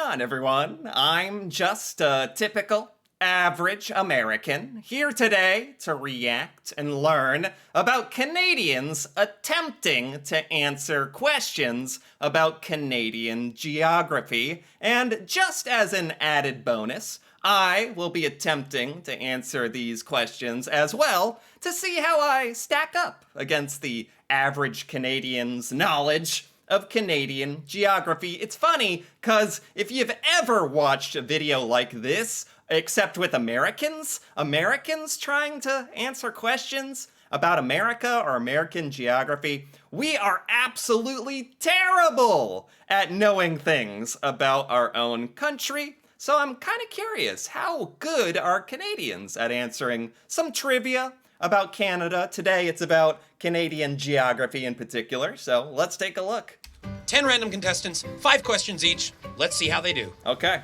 on, everyone? I'm just a typical, average American here today to react and learn about Canadians attempting to answer questions about Canadian geography. And just as an added bonus, I will be attempting to answer these questions as well to see how I stack up against the average Canadian's knowledge of Canadian geography. It's funny, because if you've ever watched a video like this, except with Americans trying to answer questions about America or American geography, we are absolutely terrible at knowing things about our own country. So I'm kind of curious, how good are Canadians at answering some trivia about Canada? Today it's about Canadian geography in particular, so let's take a look. 10 random contestants, 5 questions each. Let's see how they do. Okay.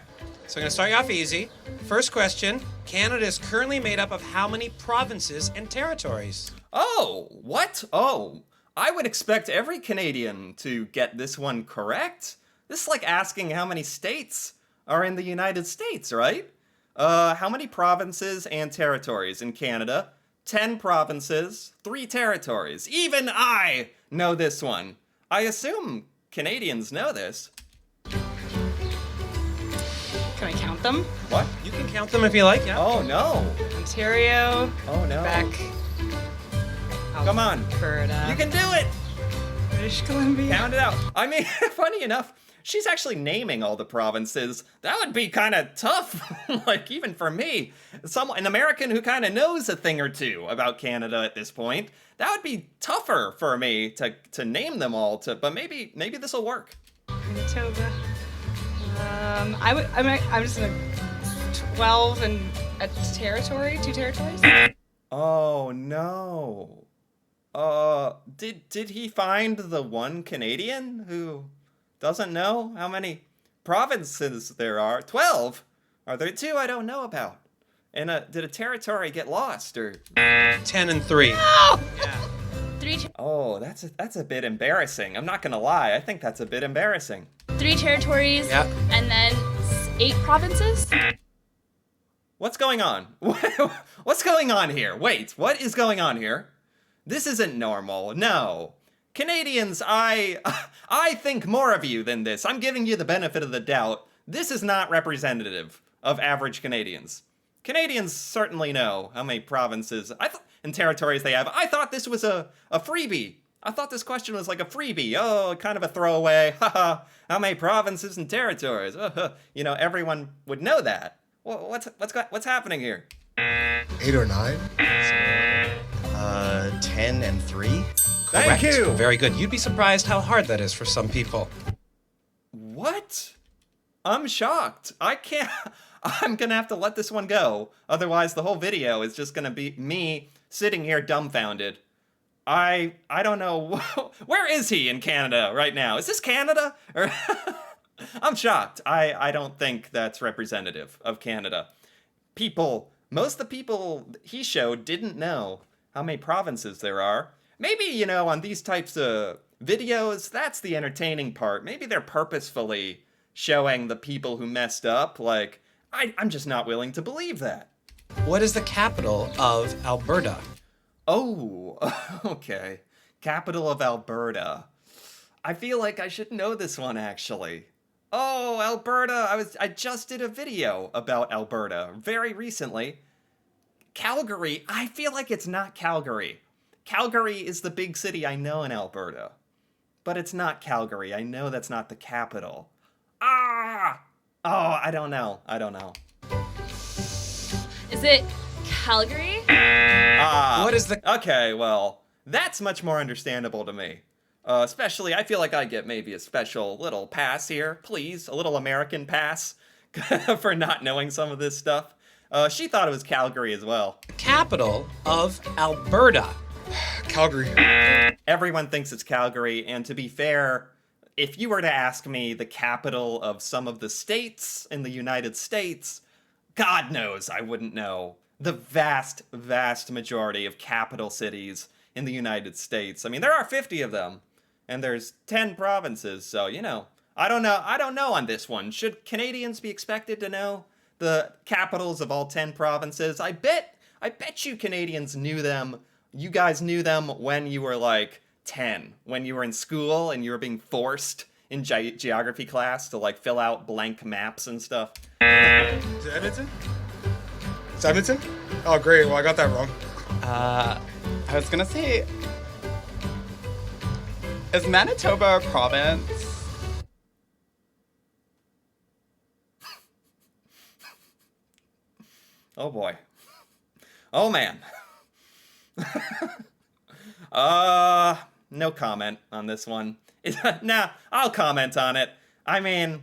So I'm gonna start you off easy. First question, Canada is currently made up of how many provinces and territories? Oh, what? Oh, I would expect every Canadian to get this one correct. This is like asking how many states are in the United States, right? How many provinces and territories in Canada? 10 provinces, 3 territories. Even I know this one. I assume Canadians know this. Can I count them? What? You can count them if you like, yeah. Oh no. Ontario, Oh no. Quebec, Come on. Alberta, You can do it. British Columbia. Count it out. I mean, funny enough, she's actually naming all the provinces. That would be kind of tough, like even for me, an American who kind of knows a thing or two about Canada at this point. That would be tougher for me to name them all. But maybe this will work. Manitoba. I'm just gonna 12 and a territory, 2 territories. Oh no. Did he find the one Canadian who doesn't know how many provinces there are? 12? Are there 2 I don't know about? And did a territory get lost or? 10 and 3. Oh! Yeah. 3 Oh, that's a bit embarrassing. I'm not gonna lie. I think that's a bit embarrassing. territories, Yep. and then 8 provinces. What's going on? What's going on here? Wait, what is going on here? This isn't normal. No. Canadians, I think more of you than this. I'm giving you the benefit of the doubt. This is not representative of average Canadians. Canadians certainly know how many provinces and territories they have. I thought this was a freebie. I thought this question was like a freebie. Oh, kind of a throwaway. Haha. How many provinces and territories? You know, everyone would know that. What's happening here? 8 or 9. 10 and 3. Thank Correct. you. Very good. You'd be surprised how hard that is for some people. What? I'm shocked. I can't. I'm gonna have to let this one go. Otherwise, the whole video is just gonna be me sitting here dumbfounded. I don't know. Where is he in Canada right now? Is this Canada? Or I'm shocked. I don't think that's representative of Canada. Most of the people he showed didn't know how many provinces there are. Maybe, you know, on these types of videos, that's the entertaining part. Maybe they're purposefully showing the people who messed up. Like, I'm just not willing to believe that. What is the capital of Alberta? Oh, okay. Capital of Alberta. I feel like I should know this one, actually. Oh, Alberta. I just did a video about Alberta very recently. Calgary. I feel like it's not Calgary. Calgary is the big city I know in Alberta. But it's not Calgary. I know that's not the capital. Ah! Oh, I don't know. Is it Calgary? Ah. What is the... Okay, well, that's much more understandable to me. Especially, I feel like I get maybe a special little pass here, please. A little American pass for not knowing some of this stuff. She thought it was Calgary as well. capital of Alberta? Calgary. Everyone thinks it's Calgary, and to be fair, if you were to ask me the capital of some of the states in the United States, God knows I wouldn't know the vast, vast majority of capital cities in the United States. I mean, there are 50 of them, and there's 10 provinces, so, you know, I don't know. I don't know on this one. Should Canadians be expected to know the capitals of all 10 provinces? I bet you Canadians knew them. You guys knew them when you were like 10, when you were in school and you were being forced in geography class to like fill out blank maps and stuff. Is it Edmonton? It's Edmonton? Oh, great. Well, I got that wrong. I was gonna say, is Manitoba a province? Oh boy. Oh man. No comment on this one. Nah, I'll comment on it. I mean,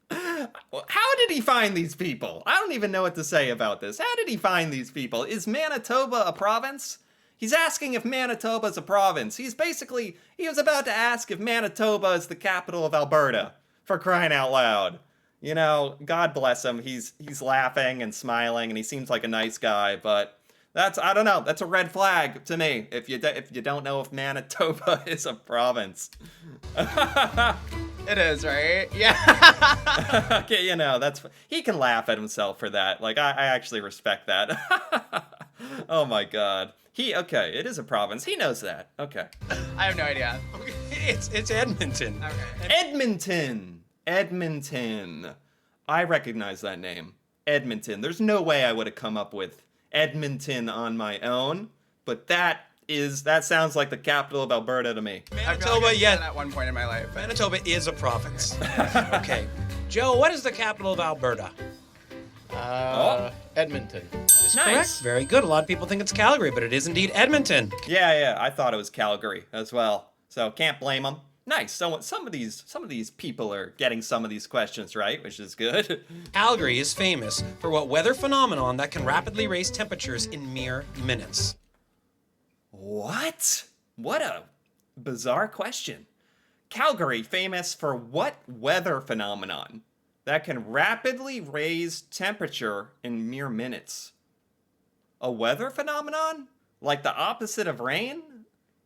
how did he find these people? I don't even know what to say about this. How did he find these people? Is Manitoba a province? He's asking if Manitoba is a province. He was about to ask if Manitoba is the capital of Alberta, for crying out loud. You know, God bless him. He's laughing and smiling, and he seems like a nice guy, but I don't know. That's a red flag to me if you don't know if Manitoba is a province. It is, right? Yeah. Okay, you know, he can laugh at himself for that. Like, I actually respect that. Oh my God. It is a province. He knows that. Okay. I have no idea. It's Edmonton. Okay. Edmonton. I recognize that name. Edmonton. There's no way I would have come up with Edmonton on my own, but that sounds like the capital of Alberta to me. I feel like I did that at one point in my life. Manitoba is a province. Okay. Joe, what is the capital of Alberta? Edmonton. That's Nice. correct. Very good. A lot of people think it's Calgary, but it is indeed Edmonton. Yeah, I thought it was Calgary as well. So can't blame them. Nice. So some of these people are getting some of these questions right, which is good. Calgary is famous for what weather phenomenon that can rapidly raise temperatures in mere minutes? What? What a bizarre question. Calgary famous for what weather phenomenon that can rapidly raise temperature in mere minutes? A weather phenomenon? Like the opposite of rain?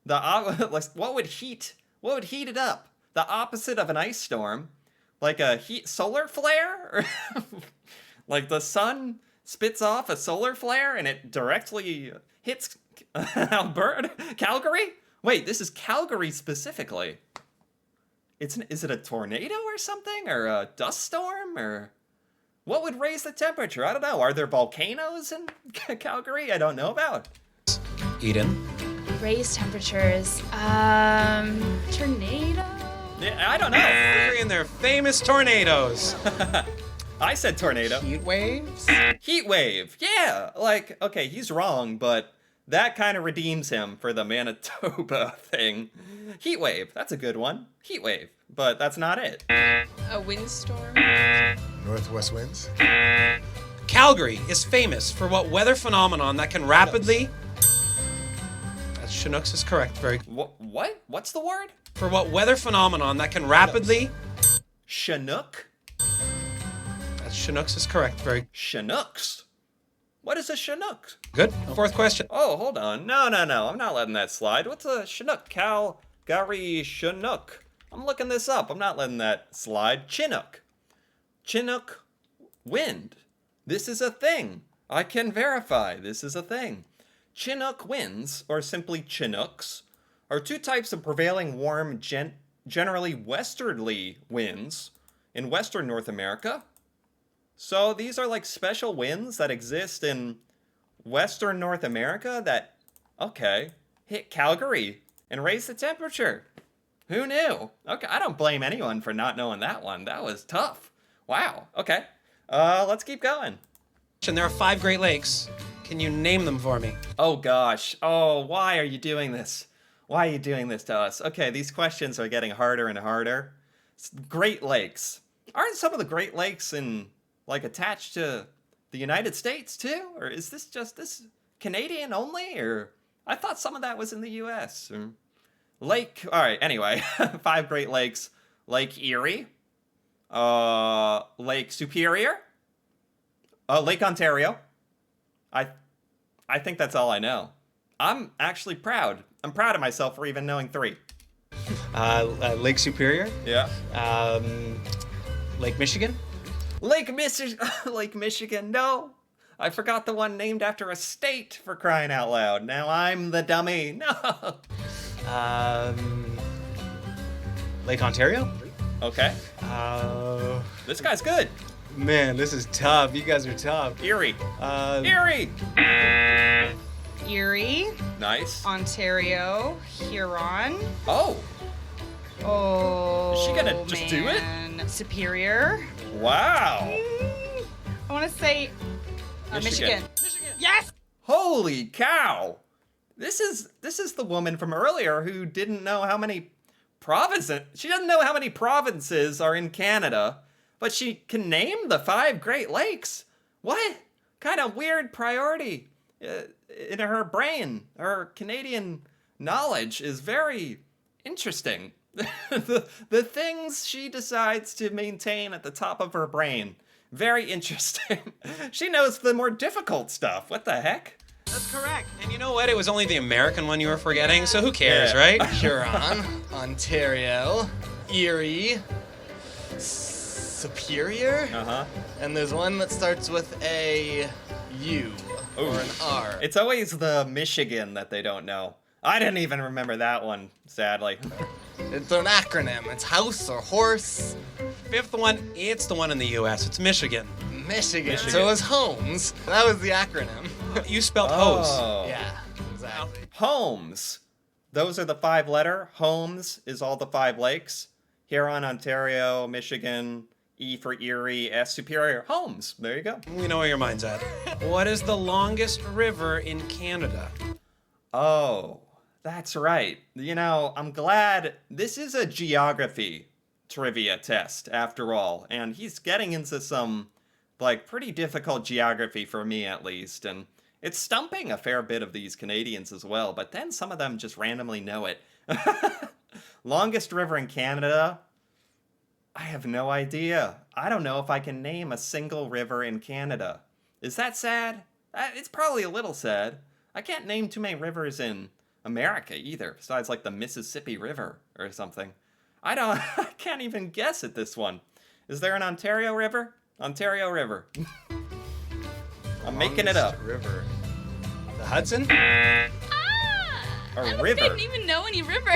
Like what would heat it up? The opposite of an ice storm? Like a solar flare? Or like the sun spits off a solar flare and it directly hits Alberta? Calgary? Wait, this is Calgary specifically. Is it a tornado or something? Or a dust storm? Or what would raise the temperature? I don't know. Are there volcanoes in Calgary I don't know about? Eden. Raise temperatures. Tornado? Yeah, I don't know. Calgary and their famous tornadoes. I said tornado. Heat waves? Heat wave. Yeah. Like, okay, he's wrong, but that kind of redeems him for the Manitoba thing. Heat wave. That's a good one. Heat wave. But that's not it. A windstorm. Northwest winds. Calgary is famous for what weather phenomenon that can rapidly... That's Chinooks is correct. Very good. What? What's the word? For what weather phenomenon that can rapidly... Chinook? That's Chinooks is correct. Very Chinooks? What is a Chinook? good. Fourth question. Oh, hold on. No. I'm not letting that slide. What's a Chinook? Calgary Chinook. I'm looking this up. I'm not letting that slide. Chinook. Chinook wind. This is a thing. I can verify this is a thing. Chinook winds, or simply Chinooks, are two types of prevailing warm, generally westerly winds in western North America. So these are like special winds that exist in western North America that, okay, hit Calgary and raise the temperature. Who knew? Okay, I don't blame anyone for not knowing that one. That was tough. Wow. Okay. Let's keep going. And there are 5 Great Lakes. Can you name them for me? Oh gosh. Oh, why are you doing this? Why are you doing this to us? Okay, these questions are getting harder and harder. Great Lakes. Aren't some of the Great Lakes attached to the United States too? Or is this just Canadian only? Or I thought some of that was in the US. Or Lake. All right, anyway. 5 Great Lakes. Lake Erie. Lake Superior. Lake Ontario. I think that's all I know. I'm actually proud. I'm proud of myself for even knowing 3. Lake Superior, Yeah. Lake Michigan. Lake Michigan. No. I forgot the one named after a state, for crying out loud. Now I'm the dummy. No. Lake Ontario. Okay. This guy's good. Man, this is tough. You guys are tough. Erie. Uh, Erie. Erie, Nice. Ontario, Huron. Oh. Oh. Is she gonna just do it? man. Superior. Wow. I want to say Michigan. Michigan. Yes. Holy cow. This is the woman from earlier who didn't know how many provinces. She doesn't know how many provinces are in Canada, but she can name the 5 Great Lakes. What kind of weird priority in her brain? Her Canadian knowledge is very interesting. the things she decides to maintain at the top of her brain, very interesting. She knows the more difficult stuff. What the heck? That's correct. And you know what? It was only the American one you were forgetting, so who cares, Yeah. right? Huron, Ontario, Erie, Superior, Uh-huh. and there's one that starts with a U or an R. It's always the Michigan that they don't know. I didn't even remember that one, sadly. It's an acronym. It's house or horse. Fifth one, it's the one in the U.S. It's Michigan. Michigan. So it was Holmes. That was the acronym. You spelled hose. Oh. Yeah, exactly. Holmes. Those are the 5-letter. Holmes is all the 5 lakes. Huron, Ontario, Michigan, E for Erie, S Superior. Holmes. There you go. We know where your mind's at. What is the longest river in Canada? Oh, that's right. You know, I'm glad this is a geography trivia test after all, and he's getting into some pretty difficult geography for me at least, and it's stumping a fair bit of these Canadians as well, but then some of them just randomly know it. Longest river in Canada? I have no idea. I don't know if I can name a single river in Canada. Is that sad? It's probably a little sad. I can't name too many rivers in America either, besides the Mississippi River or something. I can't even guess at this one. Is there an Ontario River? Ontario River. I'm making it up. Longest river. The Hudson? A I river. didn't even know any river.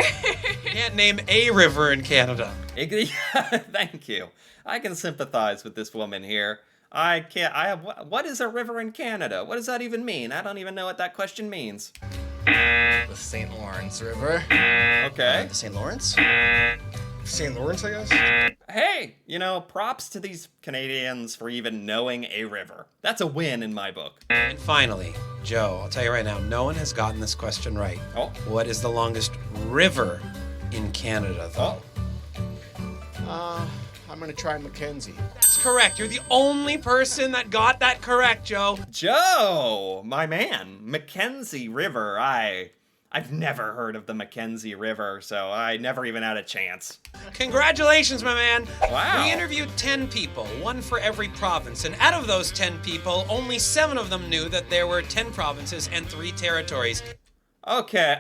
Can't name a river in Canada. Thank you. I can sympathize with this woman here. What is a river in Canada? What does that even mean? I don't even know what that question means. The St. Lawrence River. Okay. The St. Lawrence? St. Lawrence, I guess? Hey, props to these Canadians for even knowing a river. That's a win in my book. And finally, Joe, I'll tell you right now, no one has gotten this question right. Oh. What is the longest river in Canada, though? I'm gonna try Mackenzie. That's correct. You're the only person that got that correct, Joe. Joe, my man, Mackenzie River. I've never heard of the Mackenzie River, so I never even had a chance. Congratulations, my man. Wow. We interviewed 10 people, one for every province, and out of those 10 people, only 7 of them knew that there were 10 provinces and 3 territories. Okay.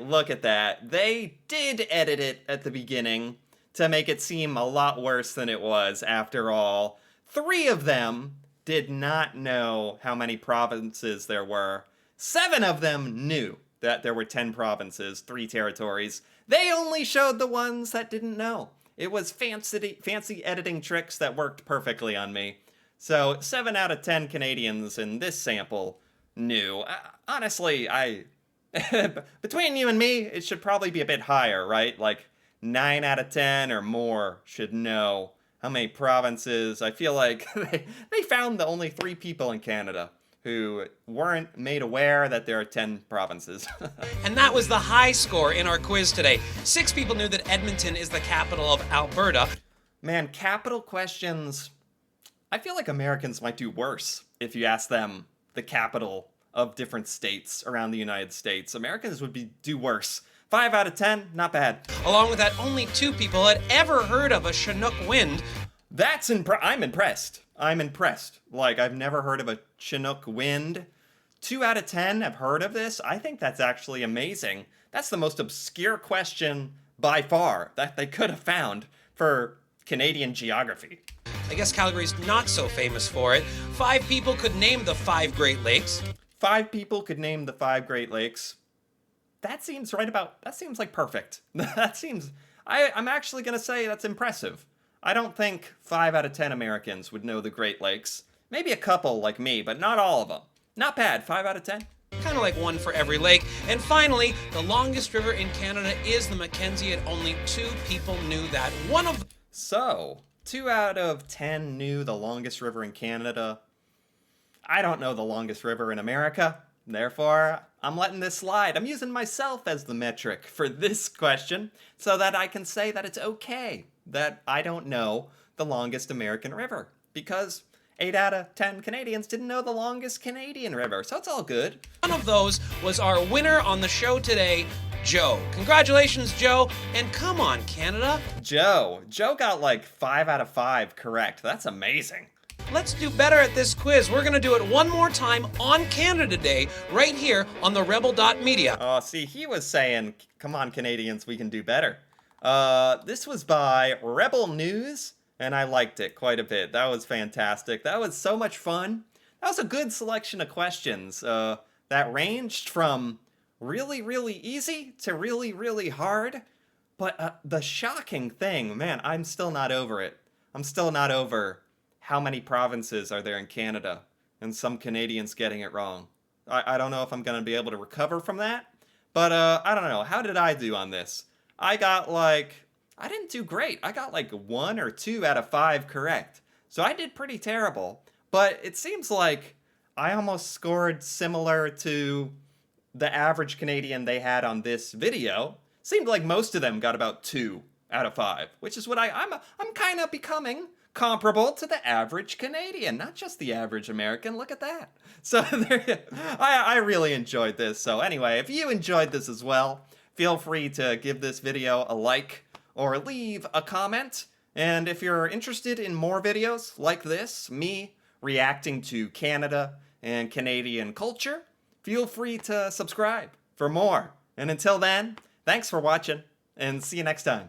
Look at that. They did edit it at the beginning to make it seem a lot worse than it was after all. 3 of them did not know how many provinces there were. 7 of them knew that there were 10 provinces, 3 territories. They only showed the ones that didn't know. It was fancy editing tricks that worked perfectly on me. So 7 out of 10 Canadians in this sample knew. Honestly, between you and me, it should probably be a bit higher, right? 9 out of 10 or more should know how many provinces. I feel like they found the only 3 people in Canada who weren't made aware that there are 10 provinces. And that was the high score in our quiz today. 6 people knew that Edmonton is the capital of Alberta. Man, capital questions, I feel like Americans might do worse if you ask them the capital of different states around the United States. Americans would do worse. 5 out of 10, not bad. Along with that, only 2 people had ever heard of a Chinook wind. I'm impressed. I'm impressed. I've never heard of a Chinook wind. 2 out of 10 have heard of this. I think that's actually amazing That's the most obscure question by far that they could have found for Canadian geography. I guess Calgary's not so famous for it. 5 people could name the 5 Great Lakes. 5 people could name the 5 Great Lakes. That seems like perfect. I'm actually going to say that's impressive. I don't think 5 out of 10 Americans would know the Great Lakes. Maybe a couple like me, but not all of them. Not bad, 5 out of 10. Kind of like one for every lake. And finally, the longest river in Canada is the Mackenzie, and only 2 people knew that. One of So, 2 out of 10 knew the longest river in Canada. I don't know the longest river in America. Therefore, I'm letting this slide. I'm using myself as the metric for this question so that I can say that it's okay that I don't know the longest American river, because 8 out of 10 Canadians didn't know the longest Canadian river, so it's all good. One of those was our winner on the show today, Joe. Congratulations, Joe, and come on, Canada. Joe got like 5 out of 5 correct. That's amazing. Let's do better at this quiz. We're going to do it one more time on Canada Day, right here on the Rebel.media. Oh, see, he was saying, come on, Canadians, we can do better. This was by Rebel News, and I liked it quite a bit. That was fantastic. That was so much fun. That was a good selection of questions that ranged from really, really easy to really, really hard. But the shocking thing, man, I'm still not over it. I'm still not over how many provinces are there in Canada, and some Canadians getting it wrong. I don't know if I'm going to be able to recover from that, but I don't know. How did I do on this? I didn't do great. I got like 1 or 2 out of 5 correct. So I did pretty terrible, but it seems like I almost scored similar to the average Canadian they had on this video. Seemed like most of them got about 2 out of 5, which is what I'm kind of becoming comparable to the average Canadian, not just the average American. Look at that. So I really enjoyed this. So anyway, if you enjoyed this as well, feel free to give this video a like or leave a comment. And if you're interested in more videos like this, me reacting to Canada and Canadian culture, feel free to subscribe for more. And until then, thanks for watching, and see you next time.